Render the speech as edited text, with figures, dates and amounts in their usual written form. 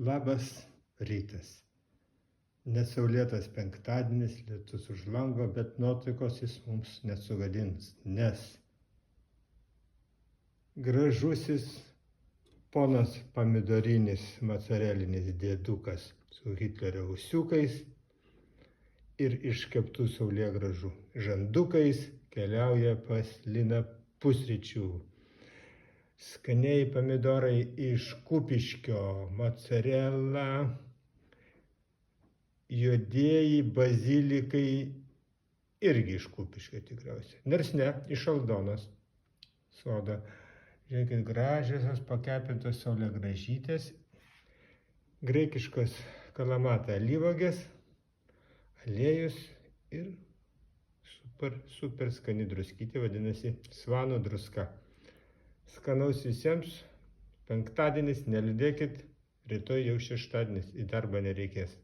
Labas rytas. Nesaulėtas penktadienis, lietus už lango, bet nuotaikos jis mums nesugadins, nes gražusis ponas pomidorinis mocarelinis dėdukas su Hitlerio ūsiukais ir iškeptų saulėgrąžų žandukais keliauja pas Liną pusryčių. Skaniai pomidorai iš Kupiškio, mocarela, juodieji bazilikai irgi iš Kupiškio tikriausiai. Nors ne, iš Aldonos sodo. Žiūrėkit, gražiosios pakepintos saulėgrąžytės, graikiškos kalamata alyvuogės, aliejus ir super skani druskytė, vadinasi svano druska. Skanaus visiems, penktadienis, neliūdėkit, rytoj jau šeštadienis, į darbą nereikės.